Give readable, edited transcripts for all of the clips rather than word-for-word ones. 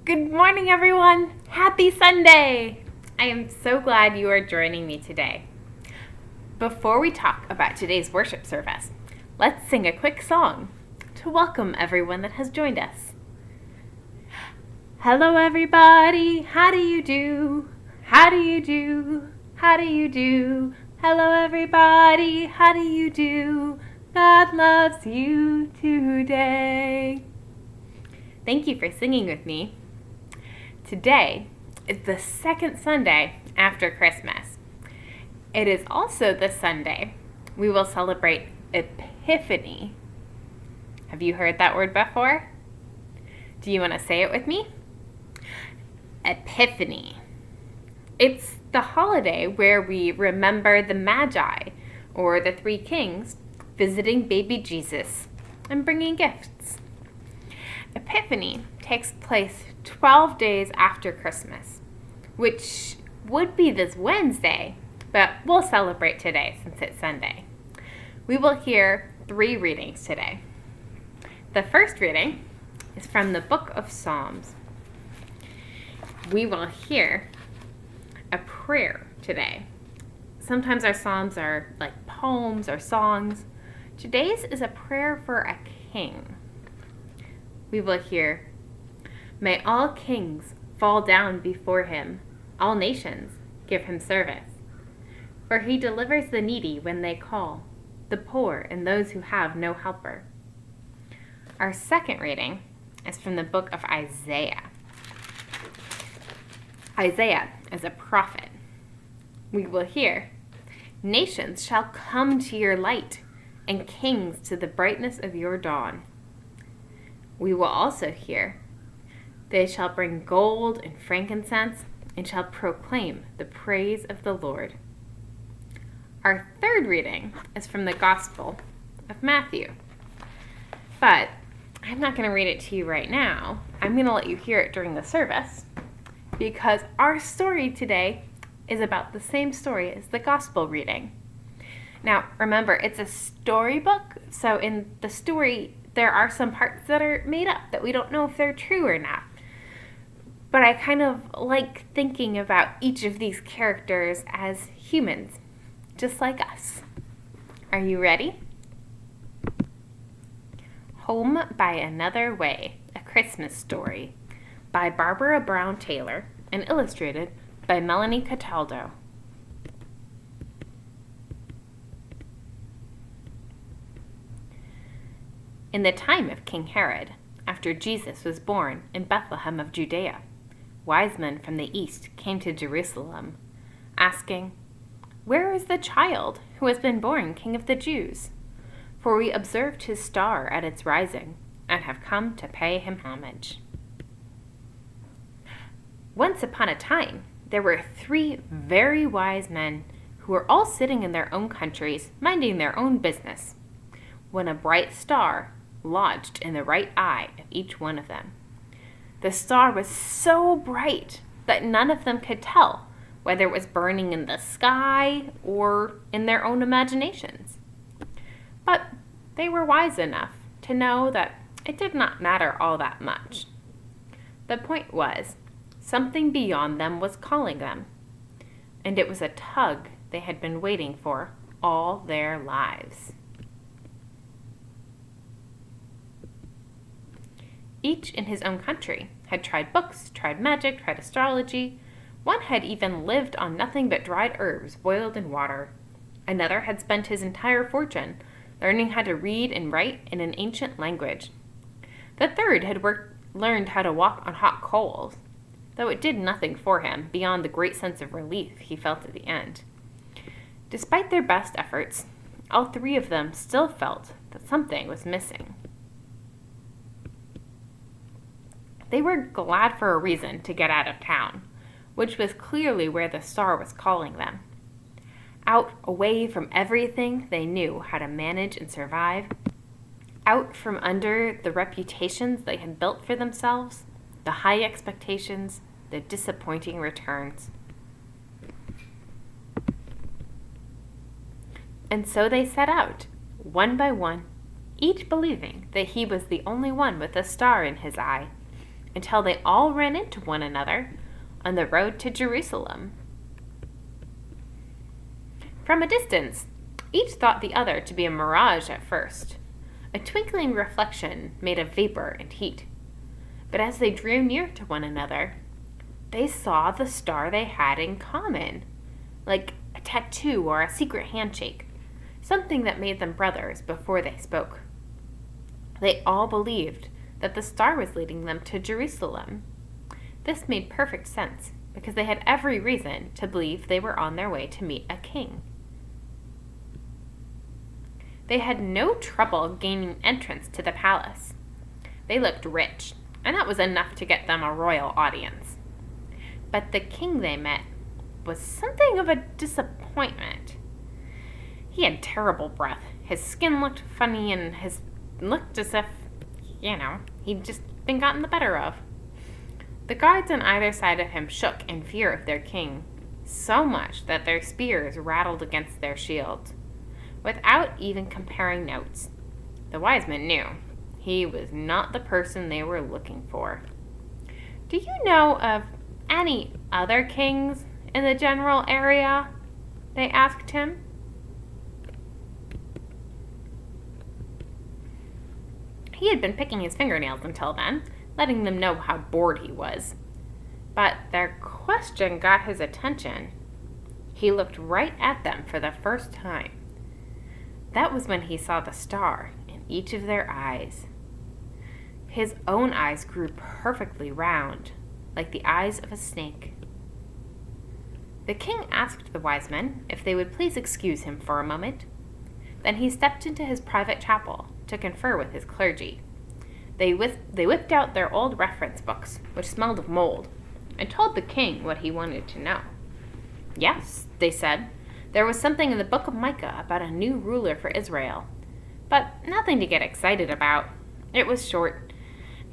Good morning, everyone. Happy Sunday. I am so glad you are joining me today. Before we talk about today's worship service, let's sing a quick song to welcome everyone that has joined us. Hello, everybody. How do you do? How do you do? How do you do? Hello, everybody. How do you do? God loves you today. Thank you for singing with me. Today is the second Sunday after Christmas. It is also the Sunday we will celebrate Epiphany. Have you heard that word before? Do you want to say it with me? Epiphany. It's the holiday where we remember the Magi, or the three kings, visiting baby Jesus and bringing gifts. Epiphany takes place 12 days after Christmas, which would be this Wednesday, but we'll celebrate today since it's Sunday. We will hear 3 readings today. The first reading is from the book of Psalms. We will hear a prayer today. Sometimes our psalms are like poems or songs. Today's is a prayer for a king. We will hear, "May all kings fall down before him, all nations give him service. For he delivers the needy when they call, the poor and those who have no helper." Our second reading is from the book of Isaiah. Isaiah is a prophet. We will hear, "Nations shall come to your light, and kings to the brightness of your dawn." We will also hear, "They shall bring gold and frankincense, and shall proclaim the praise of the Lord." Our third reading is from the Gospel of Matthew. But I'm not going to read it to you right now. I'm going to let you hear it during the service, because our story today is about the same story as the Gospel reading. Now, remember, it's a storybook, so in the story, there are some parts that are made up that we don't know if they're true or not. But I kind of like thinking about each of these characters as humans, just like us. Are you ready? Home by Another Way, A Christmas Story, by Barbara Brown Taylor and illustrated by Melanie Cataldo. In the time of King Herod, after Jesus was born in Bethlehem of Judea, wise men from the east came to Jerusalem, asking, "Where is the child who has been born King of the Jews? For we observed his star at its rising, and have come to pay him homage." Once upon a time, there were 3 very wise men who were all sitting in their own countries, minding their own business, when a bright star lodged in the right eye of each one of them. The star was so bright that none of them could tell whether it was burning in the sky or in their own imaginations. But they were wise enough to know that it did not matter all that much. The point was, something beyond them was calling them, and it was a tug they had been waiting for all their lives. Each in his own country had tried books, tried magic, tried astrology. One had even lived on nothing but dried herbs boiled in water. Another had spent his entire fortune learning how to read and write in an ancient language. The third had learned how to walk on hot coals, though it did nothing for him beyond the great sense of relief he felt at the end. Despite their best efforts, all 3 of them still felt that something was missing. They were glad for a reason to get out of town, which was clearly where the star was calling them. Out, away from everything they knew how to manage and survive. Out from under the reputations they had built for themselves, the high expectations, the disappointing returns. And so they set out, one by one, each believing that he was the only one with a star in his eye, until they all ran into one another on the road to Jerusalem. From a distance, each thought the other to be a mirage at first, a twinkling reflection made of vapor and heat. But as they drew near to one another, they saw the star they had in common, like a tattoo or a secret handshake, something that made them brothers before they spoke. They all believed that the star was leading them to Jerusalem. This made perfect sense, because they had every reason to believe they were on their way to meet a king. They had no trouble gaining entrance to the palace. They looked rich, and that was enough to get them a royal audience. But the king they met was something of a disappointment. He had terrible breath. His skin looked funny, and his looked as if, he'd just been gotten the better of. The guards on either side of him shook in fear of their king, so much that their spears rattled against their shields. Without even comparing notes, the wise men knew he was not the person they were looking for. "Do you know of any other kings in the general area?" they asked him. He had been picking his fingernails until then, letting them know how bored he was. But their question got his attention. He looked right at them for the first time. That was when he saw the star in each of their eyes. His own eyes grew perfectly round, like the eyes of a snake. The king asked the wise men if they would please excuse him for a moment. Then he stepped into his private chapel to confer with his clergy. They whipped out their old reference books, which smelled of mold, and told the king what he wanted to know. Yes, they said, there was something in the book of Micah about a new ruler for Israel, but nothing to get excited about. It was short.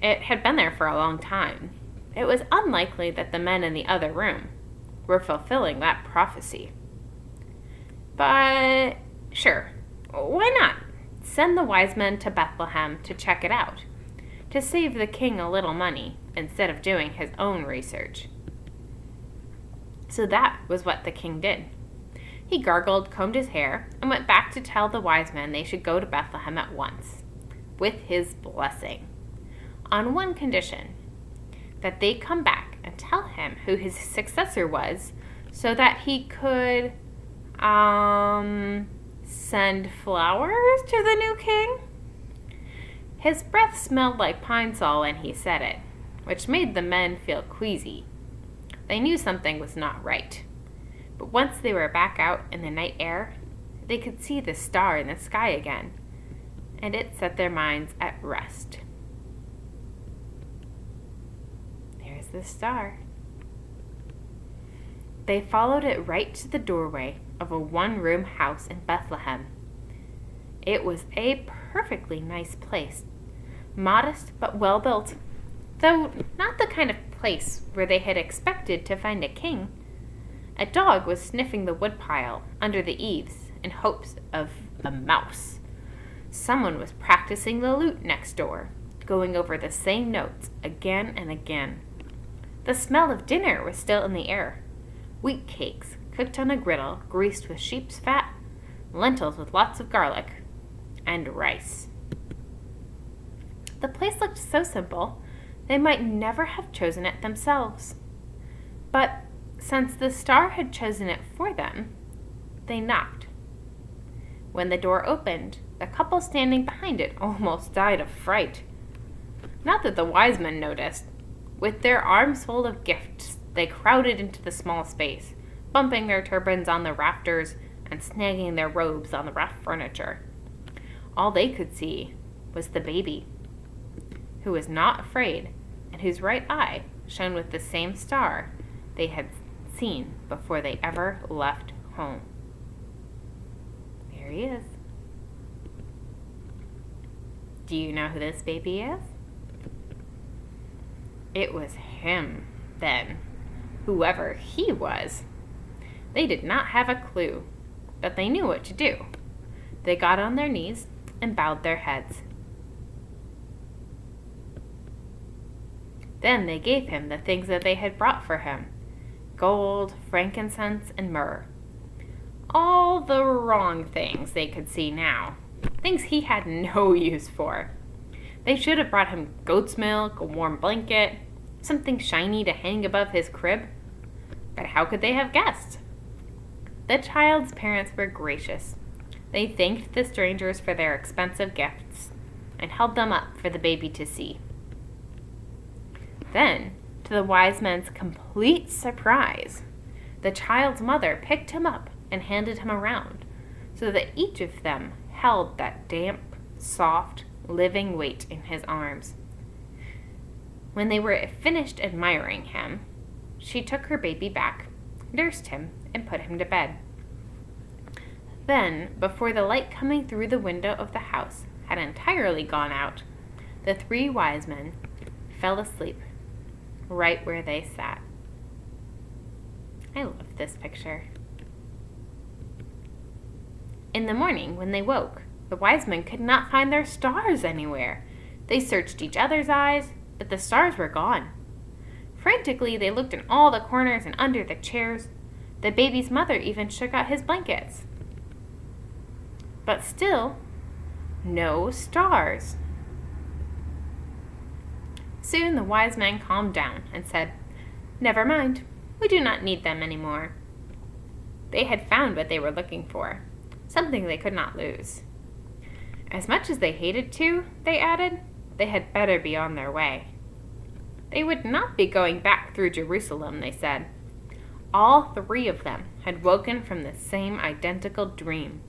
It had been there for a long time. It was unlikely that the men in the other room were fulfilling that prophecy. But sure, why not? Send the wise men to Bethlehem to check it out, to save the king a little money instead of doing his own research. So that was what the king did. He gargled, combed his hair, and went back to tell the wise men they should go to Bethlehem at once, with his blessing, on one condition, that they come back and tell him who his successor was, so that he could, send flowers to the new king? His breath smelled like pine sol when he said it, which made the men feel queasy. They knew something was not right. But once they were back out in the night air, they could see the star in the sky again, and it set their minds at rest. There's the star. They followed it right to the doorway of a one-room house in Bethlehem. It was a perfectly nice place, modest but well-built, though not the kind of place where they had expected to find a king. A dog was sniffing the woodpile under the eaves in hopes of a mouse. Someone was practicing the lute next door, going over the same notes again and again. The smell of dinner was still in the air. Wheat cakes, cooked on a griddle, greased with sheep's fat, lentils with lots of garlic, and rice. The place looked so simple, they might never have chosen it themselves. But since the star had chosen it for them, they knocked. When the door opened, the couple standing behind it almost died of fright. Not that the wise men noticed. With their arms full of gifts, they crowded into the small space, bumping their turbans on the rafters and snagging their robes on the rough furniture. All they could see was the baby, who was not afraid and whose right eye shone with the same star they had seen before they ever left home. There he is. Do you know who this baby is? It was him, then, whoever he was. They did not have a clue, but they knew what to do. They got on their knees and bowed their heads. Then they gave him the things that they had brought for him: gold, frankincense, and myrrh. All the wrong things they could see now. Things he had no use for. They should have brought him goat's milk, a warm blanket, something shiny to hang above his crib. But how could they have guessed? The child's parents were gracious. They thanked the strangers for their expensive gifts and held them up for the baby to see. Then, to the wise men's complete surprise, the child's mother picked him up and handed him around, so that each of them held that damp, soft, living weight in his arms. When they were finished admiring him, she took her baby back, nursed him, and put him to bed. Then, before the light coming through the window of the house had entirely gone out, the three wise men fell asleep right where they sat. I love this picture. In the morning, when they woke, the wise men could not find their stars anywhere. They searched each other's eyes, but the stars were gone. Frantically, they looked in all the corners and under the chairs. The baby's mother even shook out his blankets. But still, no stars. Soon the wise men calmed down and said, "Never mind, we do not need them anymore." They had found what they were looking for, something they could not lose. As much as they hated to, they added, they had better be on their way. They would not be going back through Jerusalem, they said. All three of them had woken from the same identical dream,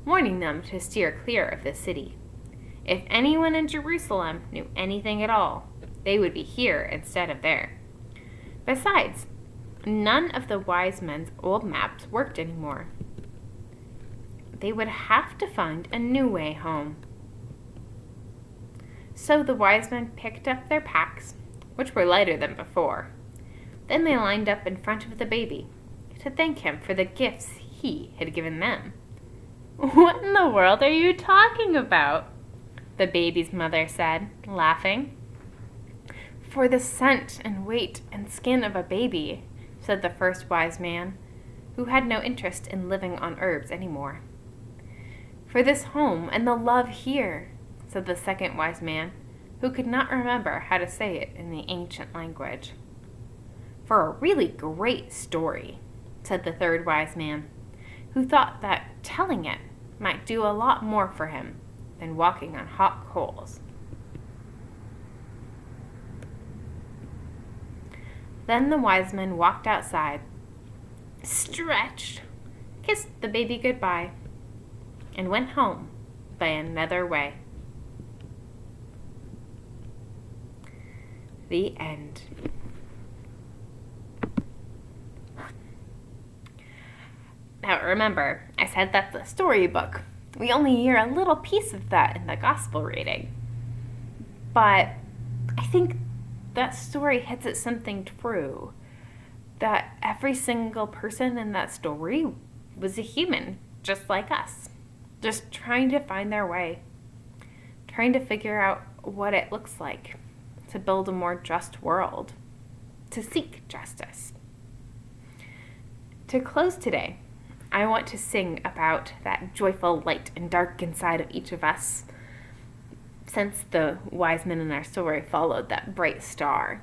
warning them to steer clear of the city. If anyone in Jerusalem knew anything at all, they would be here instead of there. Besides, none of the wise men's old maps worked anymore. They would have to find a new way home. So the wise men picked up their packs, which were lighter than before. Then they lined up in front of the baby to thank him for the gifts he had given them. "What in the world are you talking about?" the baby's mother said, laughing. "For the scent and weight and skin of a baby," said the first wise man, who had no interest in living on herbs anymore. "For this home and the love here," said the second wise man, who could not remember how to say it in the ancient language. "For a really great story," said the third wise man, who thought that telling it might do a lot more for him than walking on hot coals. Then the wise men walked outside, stretched, kissed the baby goodbye, and went home by another way. The end. Now remember, I said that's a storybook. We only hear a little piece of that in the gospel reading. But I think that story hits at something true. That every single person in that story was a human, just like us. Just trying to find their way. Trying to figure out what it looks like to build a more just world. To seek justice. To close today, I want to sing about that joyful light and dark inside of each of us, since the wise men in our story followed that bright star.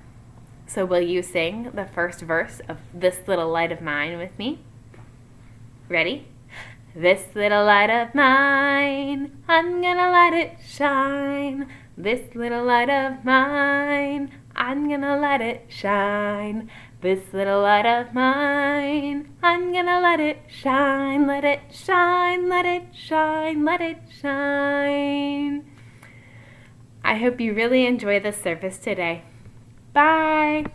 So will you sing the first verse of This Little Light of Mine with me? Ready? This little light of mine, I'm gonna let it shine. This little light of mine, I'm gonna let it shine. This little light of mine, I'm gonna let it shine, let it shine, let it shine, let it shine. I hope you really enjoy this service today. Bye!